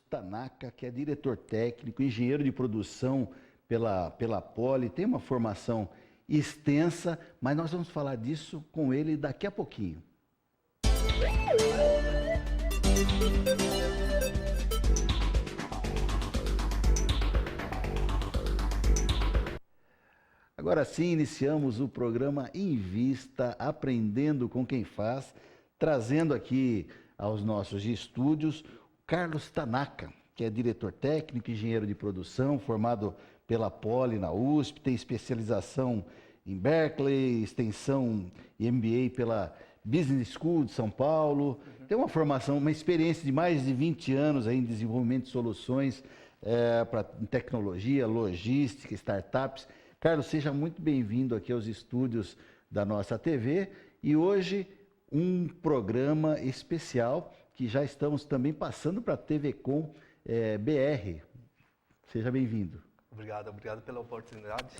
Tanaka, que é diretor técnico, engenheiro de produção pela Poli, tem uma formação extensa, mas nós vamos falar disso com ele daqui a pouquinho. Agora sim, iniciamos o programa Invista, aprendendo com quem faz, trazendo aqui aos nossos estúdios Carlos Tanaka, que é diretor técnico, engenheiro de produção, formado pela Poli na USP, tem especialização em Berkeley, extensão e MBA pela Business School de São Paulo, tem uma formação, uma experiência de mais de 20 anos aí em desenvolvimento de soluções para tecnologia, logística, startups. Carlos, seja muito bem-vindo aqui aos estúdios da nossa TV e hoje um programa especial que já estamos também passando para a TV Com BR. Seja bem-vindo. Obrigado pela oportunidade.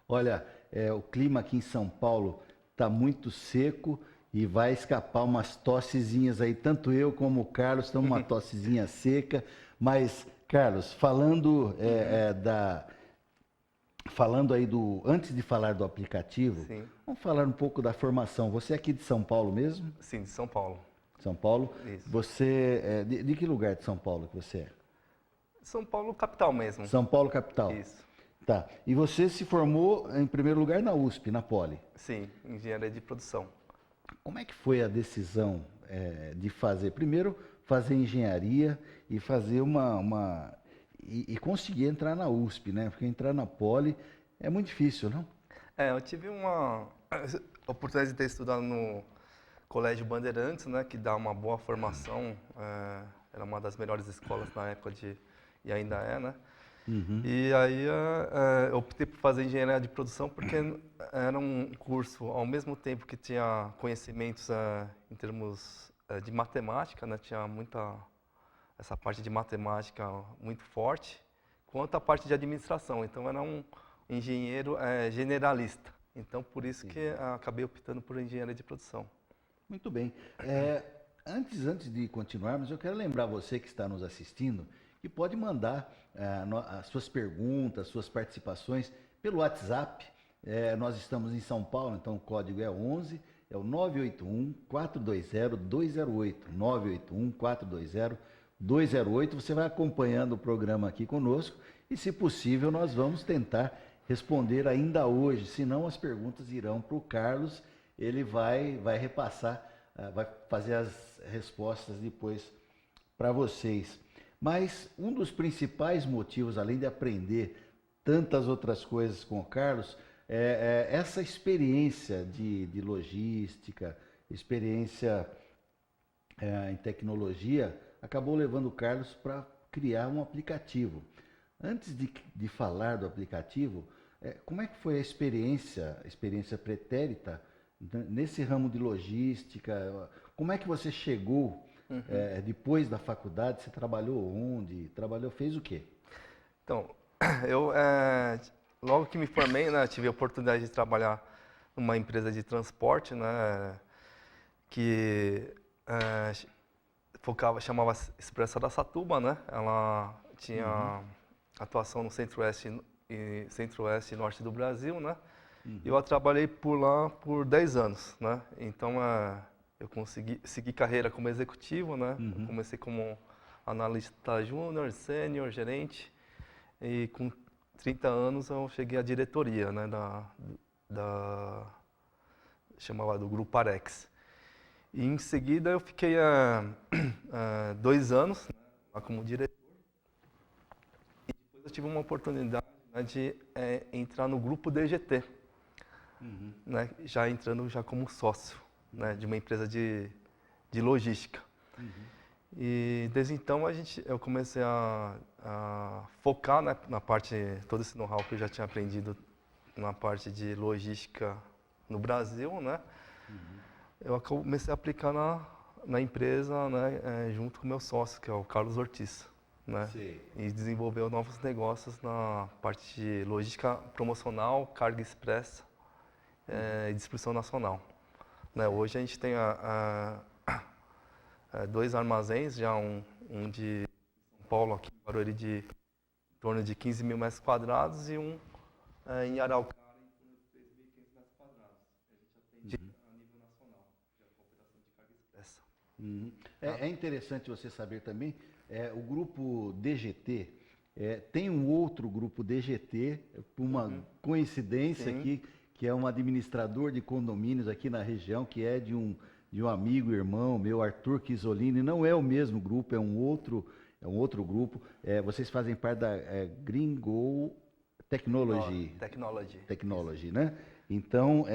Olha, o clima aqui em São Paulo está muito seco e vai escapar umas tossezinhas aí, tanto eu como o Carlos estamos uma tossezinha seca, mas Carlos, falando antes de falar do aplicativo, Sim. Vamos falar um pouco da formação. Você é aqui de São Paulo mesmo? Sim, de São Paulo. São Paulo? Isso. Você de que lugar de São Paulo que você é? São Paulo capital mesmo. São Paulo capital. Isso. Tá. E você se formou em primeiro lugar na USP, na Poli? Sim, engenharia de produção. Como é que foi a decisão de primeiro fazer engenharia e fazer e conseguir entrar na USP, né? Porque entrar na Poli é muito difícil, não? Eu tive uma oportunidade de ter estudado no Colégio Bandeirantes, né, que dá uma boa formação. Era uma das melhores escolas na época e ainda é, né? Uhum. E aí eu optei por fazer engenharia de produção porque era um curso, ao mesmo tempo que tinha conhecimentos em termos de matemática, né, tinha essa parte de matemática muito forte, quanto a parte de administração. Então era um engenheiro generalista. Então por isso que acabei optando por engenharia de produção. Muito bem. Antes de continuarmos, eu quero lembrar você que está nos assistindo que pode mandar as suas perguntas, suas participações pelo WhatsApp. Nós estamos em São Paulo, então o código é 11, é o 981-420-208. 981-420-208. Você vai acompanhando o programa aqui conosco e, se possível, nós vamos tentar responder ainda hoje. Senão, as perguntas irão para o Carlos, ele vai repassar, vai fazer as respostas depois para vocês. Mas um dos principais motivos, além de aprender tantas outras coisas com o Carlos, é essa experiência de logística, experiência em tecnologia, acabou levando o Carlos para criar um aplicativo. Antes de falar do aplicativo, como é que foi a experiência pretérita nesse ramo de logística? Como é que você chegou? Depois da faculdade, você trabalhou onde? Fez o quê? Então, eu logo que me formei, né, tive a oportunidade de trabalhar numa empresa de transporte, né, que chamava Expresso Araçatuba, né? Ela tinha atuação no Centro-Oeste e Norte do Brasil, né? E eu trabalhei por lá por 10 anos, né? Então eu consegui seguir carreira como executivo, né? Eu comecei como analista júnior, sênior, gerente, e com 30 anos eu cheguei à diretoria, né? Chamava do Grupo Arex. E em seguida eu fiquei 2 anos, né, lá como diretor. E depois eu tive uma oportunidade, né, de entrar no Grupo DGT, né, já entrando como sócio, né, de uma empresa de logística. E desde então eu comecei a focar, né, na parte, todo esse know-how que eu já tinha aprendido na parte de logística no Brasil, né? Eu comecei a aplicar na empresa, né, junto com o meu sócio, que é o Carlos Ortiz, né? Sim. E desenvolveu novos negócios na parte de logística promocional, carga expressa e distribuição nacional. Né? Hoje a gente tem 2 armazéns, já um de São Paulo, aqui em Barueri, de em torno de 15 mil metros quadrados, e um em Araucária, em torno de 3.500 metros quadrados. A gente atende a nível nacional, de operação de carga expressa. É interessante você saber também, o grupo DGT, tem um outro grupo DGT, por uma coincidência Sim. aqui, que é um administrador de condomínios aqui na região, que é de um amigo, irmão meu, Arthur Chisolini. Não é o mesmo grupo, é um outro grupo. Vocês fazem parte da Gringo Technology. Technology, né? Então,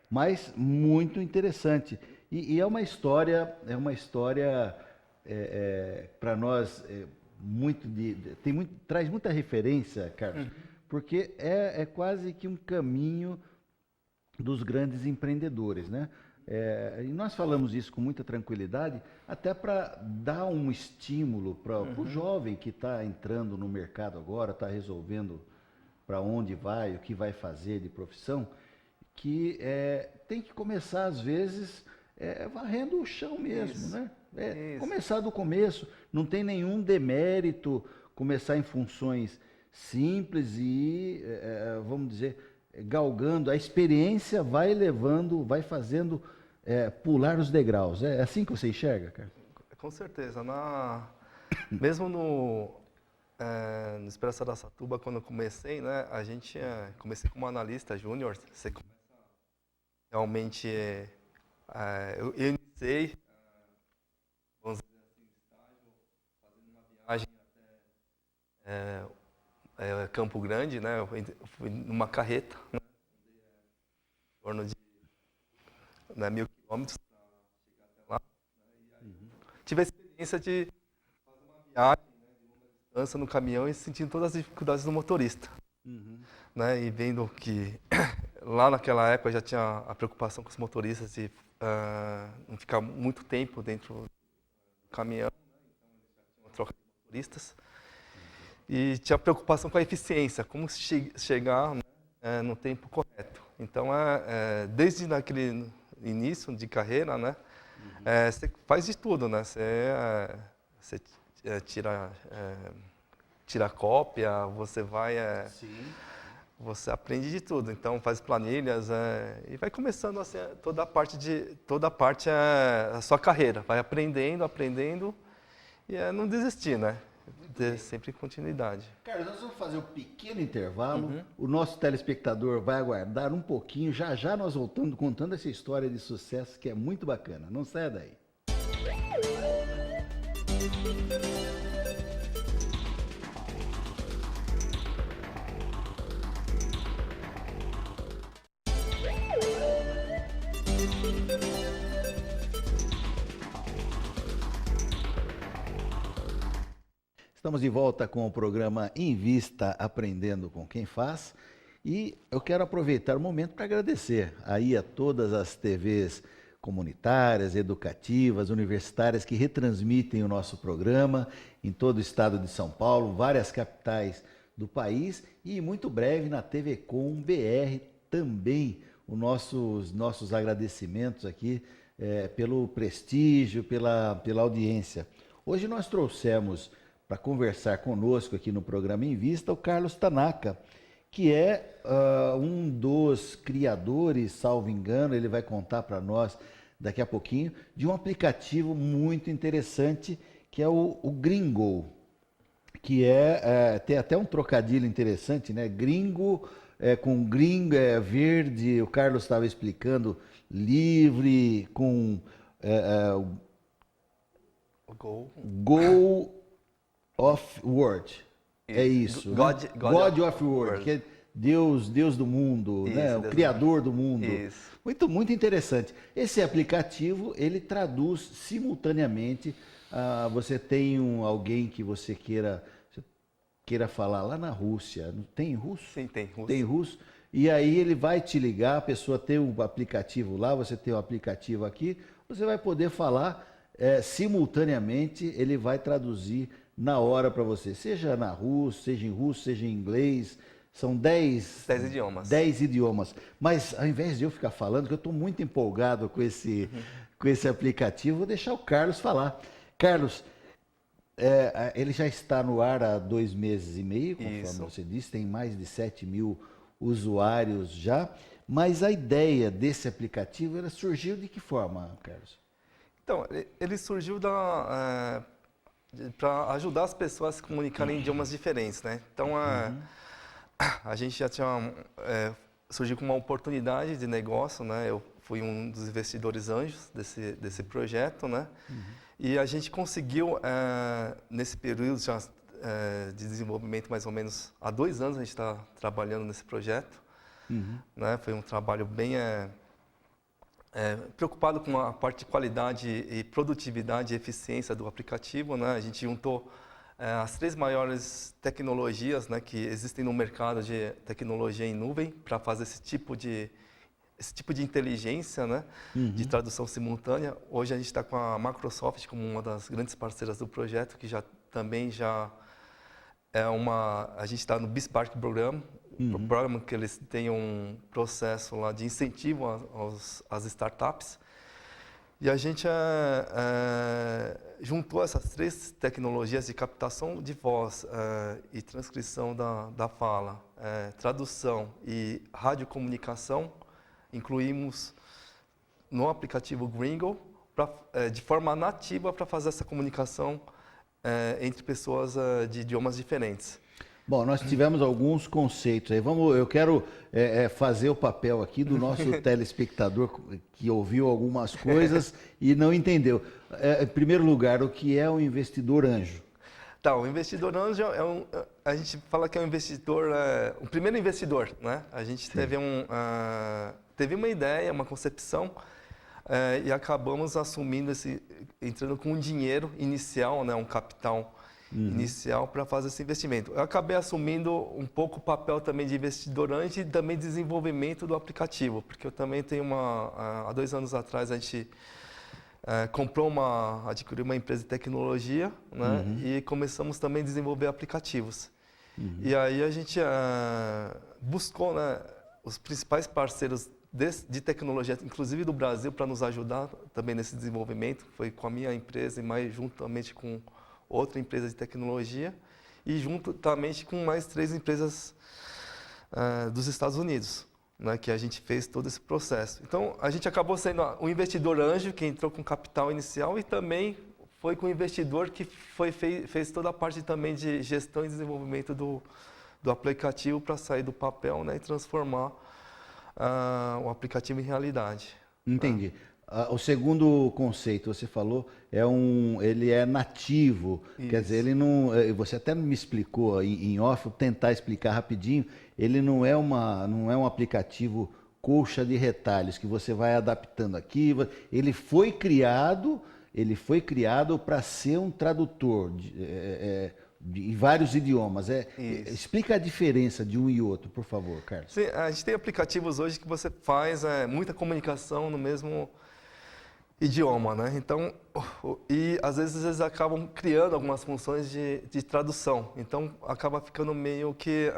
mas muito interessante. E é uma história para nós traz muita referência, Carlos, porque é quase que um caminho dos grandes empreendedores, né? E nós falamos isso com muita tranquilidade, até para dar um estímulo para o jovem que está entrando no mercado agora, está resolvendo para onde vai, o que vai fazer de profissão, que tem que começar, às vezes, varrendo o chão mesmo, Isso. né? Isso. Começar do começo, não tem nenhum demérito começar em funções simples e, vamos dizer, galgando. A experiência vai levando, vai fazendo pular os degraus. É assim que você enxerga, cara? Com certeza. Mesmo no Expresso Araçatuba, quando eu comecei, né, comecei como analista júnior. Você começa realmente... eu iniciei, vamos dizer assim, no estágio, fazendo uma viagem até Campo Grande, né? Eu fui numa carreta, né, em torno de 1.000 quilômetros para chegar até lá. Né, tive a experiência de fazer uma viagem, né, de longa distância no caminhão e sentindo todas as dificuldades do motorista. Né, e vendo que lá naquela época já tinha a preocupação com os motoristas de não ficar muito tempo dentro do caminhão, né? Então eles já tinham uma troca de motoristas. E tinha preocupação com a eficiência, como chegar, né, no tempo correto. Então, desde naquele início de carreira, né, você faz de tudo, né? Você tira cópia, você vai... Você aprende de tudo, então faz planilhas e vai começando assim, toda a parte a sua carreira, vai aprendendo e não desistir, né? Ter sempre continuidade. Carlos, nós vamos fazer um pequeno intervalo, o nosso telespectador vai aguardar um pouquinho, já nós voltamos contando essa história de sucesso que é muito bacana, não saia daí. Estamos de volta com o programa Invista Aprendendo com Quem Faz e eu quero aproveitar o momento para agradecer aí a todas as TVs comunitárias, educativas, universitárias que retransmitem o nosso programa em todo o estado de São Paulo, várias capitais do país e muito breve na TV Com BR também os nossos agradecimentos aqui pelo prestígio, pela audiência. Hoje nós trouxemos para conversar conosco aqui no programa Invista o Carlos Tanaka, que é um dos criadores, salvo engano, ele vai contar para nós daqui a pouquinho, de um aplicativo muito interessante que é o Gringo, que tem até um trocadilho interessante, né? Gringo, com gringo é verde, o Carlos estava explicando, livre, com Go of Word. É isso. God of Word, que é Deus do mundo, isso, né? O Criador do mundo. Isso. Muito, muito interessante. Esse aplicativo, ele traduz simultaneamente. Você tem alguém que você queira falar lá na Rússia. Tem russo? Sim, tem russo. Tem russo. E aí ele vai te ligar, a pessoa tem o aplicativo lá, você tem o aplicativo aqui, você vai poder falar simultaneamente, ele vai traduzir na hora para você, seja na russo, seja em inglês, são 10 idiomas. 10 idiomas. Mas ao invés de eu ficar falando, que eu estou muito empolgado com com esse aplicativo. Vou deixar o Carlos falar. Carlos, ele já está no ar há 2 meses e meio, conforme Isso. você disse, tem mais de 7.000 usuários já. Mas a ideia desse aplicativo ela surgiu de que forma, Carlos? Então, ele surgiu para ajudar as pessoas a se comunicarem em idiomas diferentes, né? Então, a gente já tinha surgiu com uma oportunidade de negócio, né? Eu fui um dos investidores anjos desse projeto, né? E a gente conseguiu, nesse período já, de desenvolvimento, mais ou menos há 2 anos a gente está trabalhando nesse projeto, né? Foi um trabalho bem preocupado com a parte de qualidade e produtividade e eficiência do aplicativo, né? A gente juntou as 3 maiores tecnologias, né, que existem no mercado de tecnologia em nuvem para fazer esse tipo de inteligência, né, de tradução simultânea. Hoje a gente está com a Microsoft como uma das grandes parceiras do projeto, que também a gente está no BizSpark Program, programa que eles têm um processo lá de incentivo às startups. E a gente juntou essas 3 tecnologias de captação de voz e transcrição da fala, tradução e radiocomunicação, incluímos no aplicativo Gringo de forma nativa para fazer essa comunicação entre pessoas de idiomas diferentes. Bom, nós tivemos alguns conceitos aí. Eu quero fazer o papel aqui do nosso telespectador que ouviu algumas coisas e não entendeu. Em primeiro lugar, o que é um investidor anjo? Tá, o investidor anjo a gente fala que é um investidor, o primeiro investidor, né? A gente teve uma ideia, uma concepção e acabamos assumindo entrando com um dinheiro inicial, né? Um capital inicial para fazer esse investimento. Eu acabei assumindo um pouco o papel também de investidor anjo e também desenvolvimento do aplicativo, porque eu também tenho há 2 anos atrás a gente adquiriu uma empresa de tecnologia, né, e começamos também a desenvolver aplicativos. E aí a gente buscou, né, os principais parceiros de tecnologia, inclusive do Brasil, para nos ajudar também nesse desenvolvimento. Foi com a minha empresa e mais juntamente com outra empresa de tecnologia e juntamente com mais 3 empresas dos Estados Unidos, né, que a gente fez todo esse processo. Então, a gente acabou sendo um investidor anjo que entrou com capital inicial e também foi com o investidor que fez toda a parte também de gestão e desenvolvimento do aplicativo para sair do papel, né, e transformar o aplicativo em realidade. Entendi. O segundo conceito, você falou, ele é nativo. Isso. Quer dizer, ele não. Você até me explicou em off, vou tentar explicar rapidinho. Ele não é um aplicativo colcha de retalhos que você vai adaptando aqui. Ele foi criado para ser um tradutor em vários idiomas. Explica a diferença de um e outro, por favor, Carlos. Sim, a gente tem aplicativos hoje que você faz muita comunicação no mesmo idioma, né? Então, e às vezes eles acabam criando algumas funções de tradução. Então, acaba ficando meio que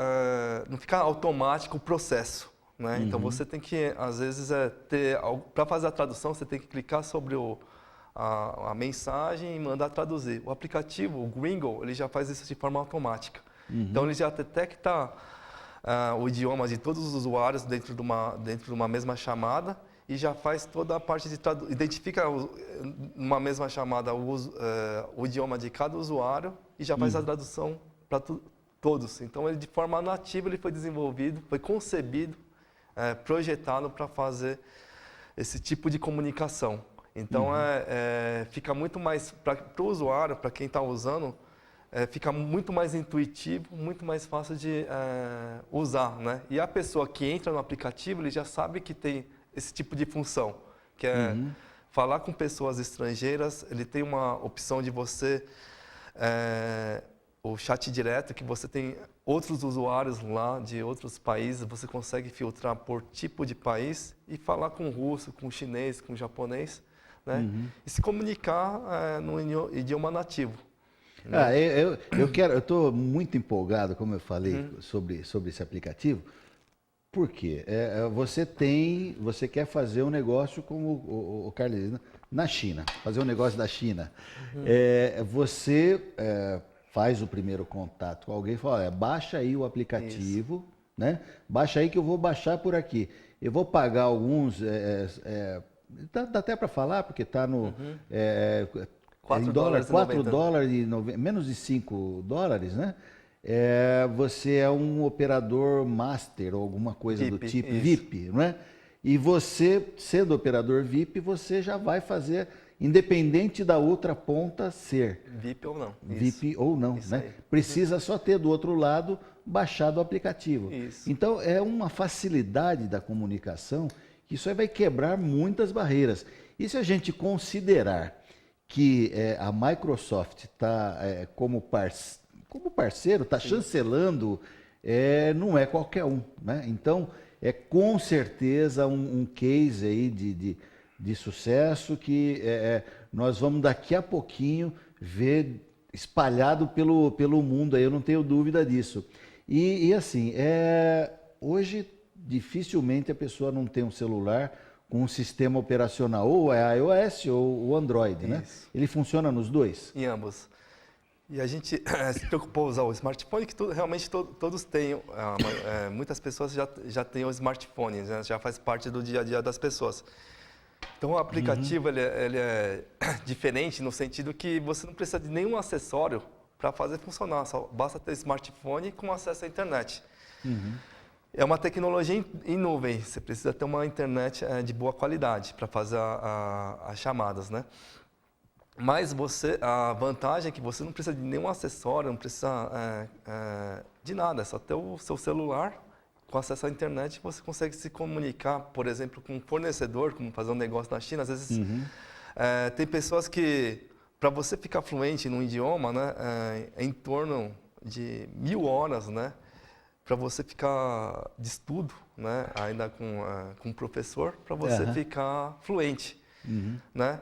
não fica automático o processo, né? Então, você tem que às vezes para fazer a tradução, você tem que clicar sobre a mensagem e mandar traduzir. O aplicativo, o Gringo, ele já faz isso de forma automática. Então, ele já detecta o idioma de todos os usuários dentro de uma mesma chamada e já faz toda a parte de identifica numa mesma chamada o idioma de cada usuário e já faz a tradução para todos. Então, ele de forma nativa ele foi desenvolvido, foi concebido, projetado para fazer esse tipo de comunicação. Então, fica muito mais, para o usuário, para quem está usando, fica muito mais intuitivo, muito mais fácil de usar, né? E a pessoa que entra no aplicativo, ele já sabe que tem esse tipo de função, que é falar com pessoas estrangeiras. Ele tem uma opção de você, o chat direto, que você tem outros usuários lá de outros países, você consegue filtrar por tipo de país e falar com russo, com chinês, com japonês, né? E se comunicar no idioma nativo. Eu estou muito empolgado, como eu falei, sobre esse aplicativo, por quê? Você quer fazer um negócio como o Carlos diz, na China, fazer um negócio da China. Você faz o primeiro contato com alguém e fala, olha, baixa aí o aplicativo, né? Baixa aí que eu vou baixar por aqui. Eu vou pagar alguns, dá até para falar, porque está no... em dólar, 4 dólares, menos de 5 dólares, né? Você é um operador master ou alguma coisa VIP, do tipo, isso. VIP, não é? E você, sendo operador VIP, você já vai fazer, independente da outra ponta ser. VIP ou não. VIP ou não, Isso né? aí. Precisa só ter do outro lado baixado o aplicativo. Isso. Então é uma facilidade da comunicação que isso aí vai quebrar muitas barreiras. E se a gente considerar que a Microsoft está como parceiro, está chancelando, não é qualquer um, né? Então é com certeza um case aí de sucesso que nós vamos daqui a pouquinho ver espalhado pelo mundo, aí eu não tenho dúvida disso. E assim, hoje dificilmente a pessoa não tem um celular com um sistema operacional, ou é iOS ou o Android, né? Ele funciona nos dois? Em ambos. E a gente se preocupou em usar o smartphone, que realmente todos têm, muitas pessoas já têm o smartphone, né? Já faz parte do dia a dia das pessoas. Então o aplicativo ele é diferente no sentido que você não precisa de nenhum acessório para fazer funcionar, só basta ter smartphone com acesso à internet. É uma tecnologia em nuvem, você precisa ter uma internet de boa qualidade para fazer as chamadas, né? Mas a vantagem é que você não precisa de nenhum acessório, não precisa de nada, é só ter o seu celular com acesso à internet, você consegue se comunicar, por exemplo, com um fornecedor, como fazer um negócio na China. Às vezes tem pessoas que, para você ficar fluente num idioma, né, é em torno de 1000 horas, né, para você ficar de estudo, né, ainda com um professor, para você ficar fluente, né?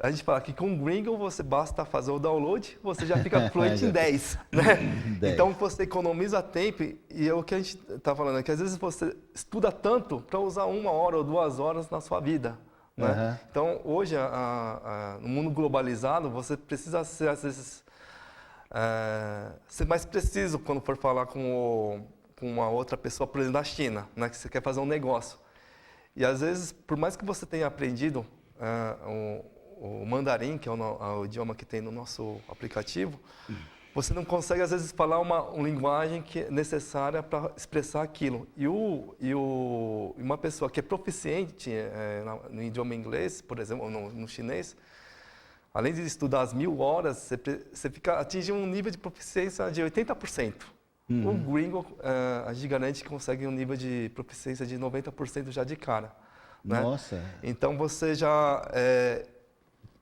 A gente fala que com o Gringo você basta fazer o download, você já fica fluente em 10, né? 10. Então você economiza tempo e é o que a gente está falando, é que às vezes você estuda tanto para usar 1 hora ou 2 horas na sua vida, né? Então hoje, no mundo globalizado, você precisa ser, às vezes, ser mais preciso quando for falar com uma outra pessoa, por exemplo, da China, né? Que você quer fazer um negócio. E às vezes, por mais que você tenha aprendido o mandarim, que é o idioma que tem no nosso aplicativo, você não consegue, às vezes, falar uma linguagem que é necessária para expressar aquilo. E uma pessoa que é proficiente no idioma inglês, por exemplo, ou no chinês, além de estudar as 1000 horas, você atinge um nível de proficiência de 80%. O Gringo, a gente garante que consegue um nível de proficiência de 90% já de cara. Né? Nossa! Então você já...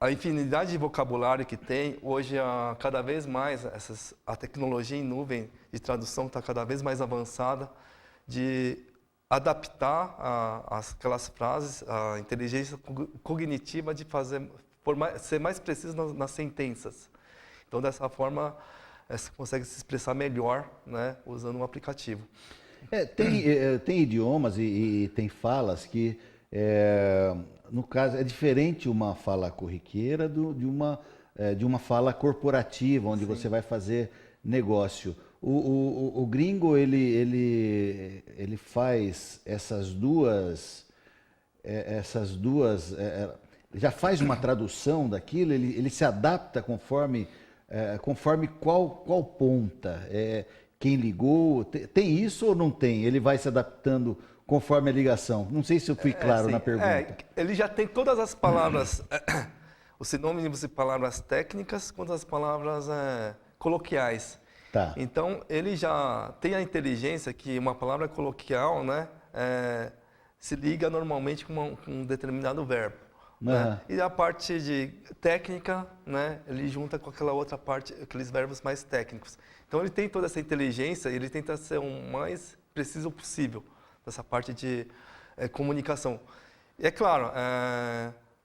a infinidade de vocabulário que tem, hoje cada vez mais a tecnologia em nuvem de tradução está cada vez mais avançada, de adaptar aquelas frases, a inteligência cognitiva de ser mais preciso nas sentenças. Então dessa forma você consegue se expressar melhor, né, usando um aplicativo. Tem idiomas e tem falas que no caso, é diferente uma fala corriqueira de uma fala corporativa, onde você vai fazer negócio. O gringo, ele faz essas duas já faz uma tradução daquilo, ele se adapta conforme qual ponta, quem ligou, tem isso ou não tem? Ele vai se adaptando conforme a ligação. Não sei se eu fui claro na pergunta. Ele já tem todas as palavras, os sinônimos e palavras técnicas, quanto as palavras coloquiais. Tá. Então, ele já tem a inteligência que uma palavra coloquial, né, se liga normalmente com um determinado verbo. Né? E a parte de técnica, né, ele junta com aquela outra parte, aqueles verbos mais técnicos. Então, ele tem toda essa inteligência e ele tenta ser o mais preciso possível dessa parte de comunicação. E é claro,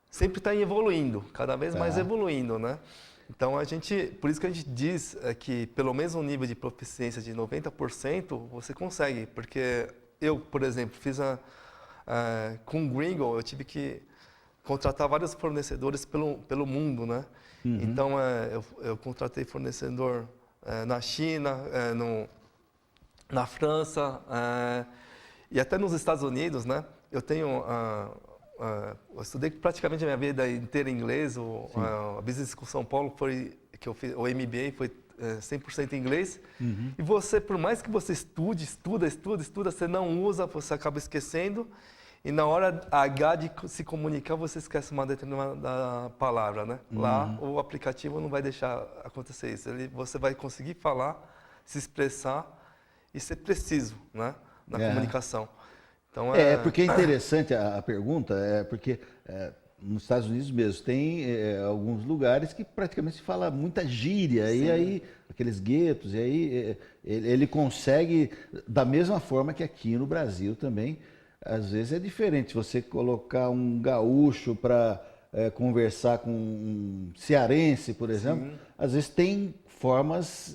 sempre está evoluindo, cada vez mais evoluindo, né? Então, por isso que a gente diz que pelo menos um nível de proficiência de 90% você consegue, porque eu, por exemplo, com o Gringo, eu tive que contratar vários fornecedores pelo mundo, né? Então, eu contratei fornecedor na China, na França e até nos Estados Unidos, né? Eu estudei praticamente a minha vida inteira em inglês. A Business School São Paulo que eu fiz, o MBA foi 100% em inglês. E você, por mais que você estuda, você não usa, você acaba esquecendo. E na hora H de se comunicar, você esquece uma determinada palavra, né? Lá, o aplicativo não vai deixar acontecer isso. Você vai conseguir falar, se expressar e ser preciso, né? Na comunicação. Então, porque é interessante a pergunta, porque nos Estados Unidos mesmo tem alguns lugares que praticamente se fala muita gíria, Sim. e aí aqueles guetos, e aí ele consegue, da mesma forma que aqui no Brasil também, às vezes é diferente você colocar um gaúcho para conversar com um cearense, por exemplo. Sim. Às vezes tem formas,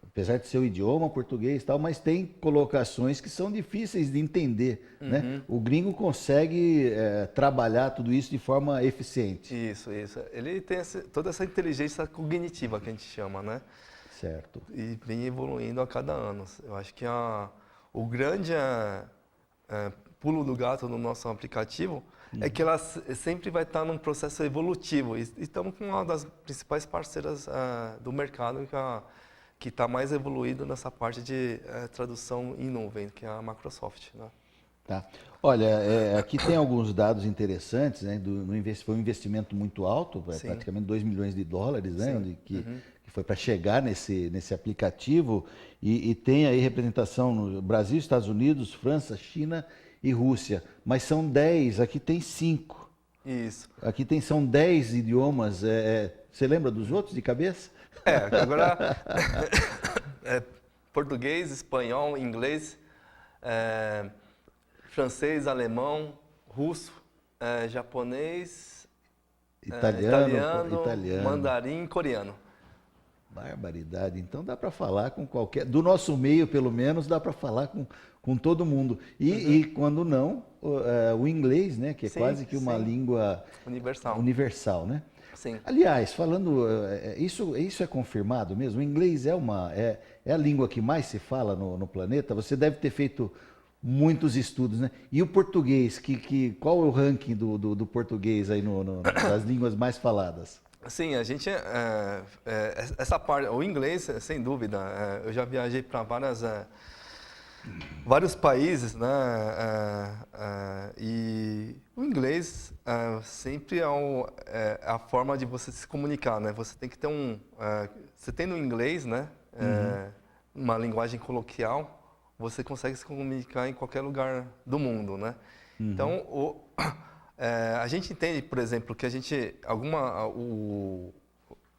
apesar de ser o idioma português e tal, mas tem colocações que são difíceis de entender, né? O gringo consegue trabalhar tudo isso de forma eficiente. Isso. Ele tem toda essa inteligência cognitiva que a gente chama, né? Certo. E vem evoluindo a cada ano. Eu acho que o grande pulo do gato no nosso aplicativo é que ela sempre vai estar num processo evolutivo. E estamos com uma das principais parceiras do mercado que está mais evoluído nessa parte de tradução em nuvem, que é a Microsoft, né? Tá. Olha, aqui tem alguns dados interessantes, né? Foi um investimento muito alto, praticamente 2 milhões de dólares, né? Que foi para chegar nesse aplicativo, e tem aí representação no Brasil, Estados Unidos, França, China e Rússia. Mas são 10, aqui tem 5. Isso. Aqui são 10 idiomas. Você lembra dos outros de cabeça? Agora português, espanhol, inglês, francês, alemão, russo, japonês, italiano, mandarim e coreano. Barbaridade. Então dá para falar com qualquer... Do nosso meio, pelo menos, dá para falar com todo mundo. E quando não, o inglês, né? Que é quase que uma língua universal, né? Sim. Aliás, falando... Isso é confirmado mesmo? O inglês é a língua que mais se fala no planeta? Você deve ter feito muitos estudos, né? E o português? Qual é o ranking do português aí das línguas mais faladas? Sim, a gente essa parte, o inglês, sem dúvida, eu já viajei para vários países, né? E o inglês sempre é a forma de você se comunicar, né? Você tem que ter você tem no inglês, né? Uma linguagem coloquial, você consegue se comunicar em qualquer lugar do mundo, né? Então a gente entende, por exemplo, que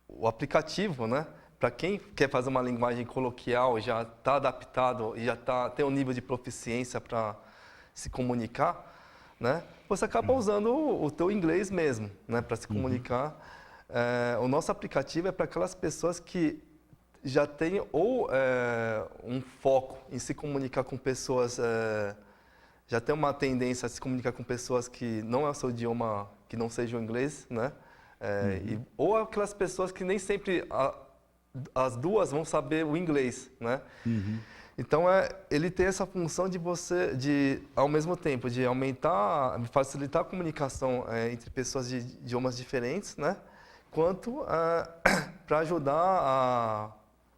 o aplicativo, né, para quem quer fazer uma linguagem coloquial, já está adaptado e já tem um nível de proficiência para se comunicar, né, você acaba usando o teu inglês mesmo, né, para se comunicar. O nosso aplicativo é para aquelas pessoas que já têm um foco em se comunicar com pessoas... já tem uma tendência a se comunicar com pessoas que não é o seu idioma, que não seja o inglês, né? Ou aquelas pessoas que nem sempre as duas vão saber o inglês, né? Então ele tem essa função de ao mesmo tempo de facilitar a comunicação entre pessoas de idiomas diferentes, né? Quanto para ajudar a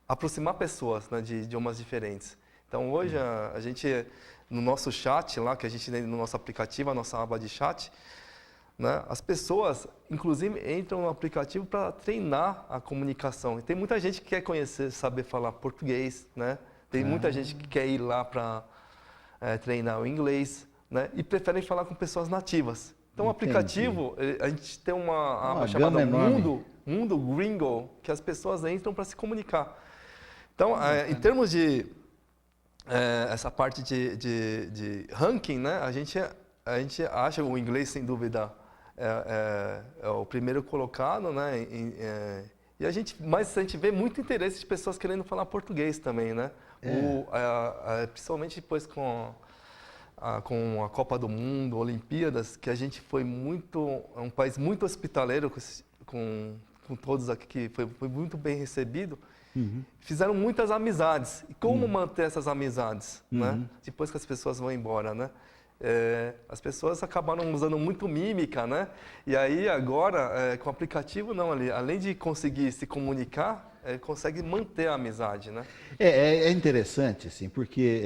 aproximar pessoas, né, de idiomas diferentes. Então hoje a gente no nosso chat lá, que a gente tem no nosso aplicativo, a nossa aba de chat, né, as pessoas, inclusive, entram no aplicativo para treinar a comunicação. E tem muita gente que quer saber falar português, né? Tem muita gente que quer ir lá para treinar o inglês, né? E preferem falar com pessoas nativas. Então, o aplicativo, a gente tem uma aba chamada Mundo Gringo, que as pessoas entram para se comunicar. Então, em termos de essa parte de ranking, né? A gente acha o inglês, sem dúvida, é o primeiro colocado, né? Mas a gente vê muito interesse de pessoas querendo falar português também, né? Principalmente depois com com a Copa do Mundo, Olimpíadas, que a gente foi um país muito hospitaleiro com todos aqui, que foi muito bem recebido. Fizeram muitas amizades. E como manter essas amizades, né? Depois que as pessoas vão embora, né? As pessoas acabaram usando muito mímica, né? E aí agora, com o aplicativo, não, além de conseguir se comunicar, consegue manter a amizade, né? É interessante, assim, porque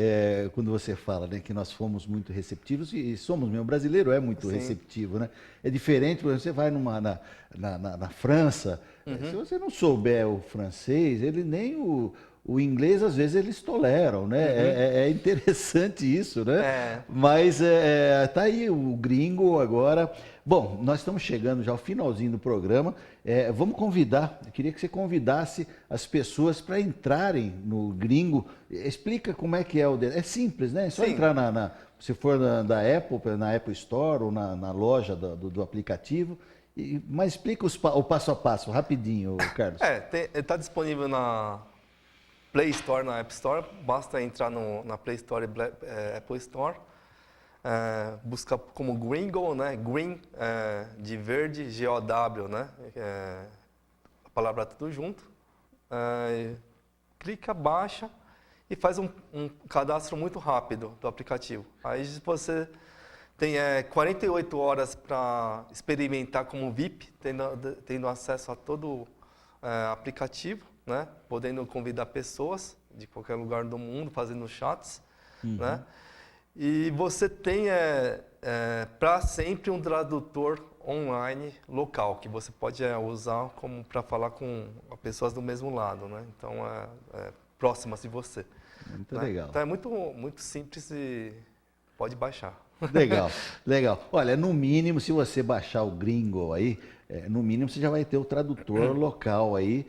quando você fala, né, que nós fomos muito receptivos, e somos mesmo, o brasileiro é muito receptivo, né? É diferente, por exemplo, você vai na França, se você não souber o francês, ele nem o inglês, às vezes, eles toleram, né? É interessante isso, né? Mas tá aí o gringo agora. Bom, nós estamos chegando já ao finalzinho do programa. Vamos convidar, eu queria que você convidasse as pessoas para entrarem no gringo. Explica como é que é o... É simples, né? É só entrar se for da Apple, na Apple Store ou na loja do aplicativo. Mas explica o passo a passo, rapidinho, Carlos. Está disponível na Play Store, na App Store. Basta entrar na Play Store e Apple Store. Buscar como Gringo, né? Green, de verde, G-O-W, né? A palavra tudo junto. Clica, baixa e faz um cadastro muito rápido do aplicativo. Aí você tem 48 horas para experimentar como VIP, tendo acesso a todo aplicativo, né? Podendo convidar pessoas de qualquer lugar do mundo, fazendo chats, né? E você tem para sempre um tradutor online local, que você pode usar como para falar com pessoas do mesmo lado, né? Então, próximas de você. Muito legal. Então, é muito simples e pode baixar. Legal. Olha, no mínimo, se você baixar o Gringo aí, no mínimo você já vai ter o tradutor local aí.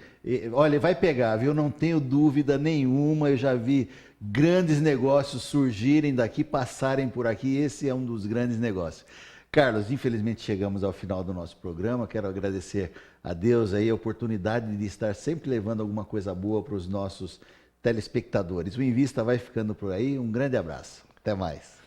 Olha, vai pegar, viu? Não tenho dúvida nenhuma, eu já vi grandes negócios surgirem daqui, passarem por aqui, esse é um dos grandes negócios. Carlos, infelizmente chegamos ao final do nosso programa, quero agradecer a Deus aí a oportunidade de estar sempre levando alguma coisa boa para os nossos telespectadores. O Invista vai ficando por aí, um grande abraço, até mais.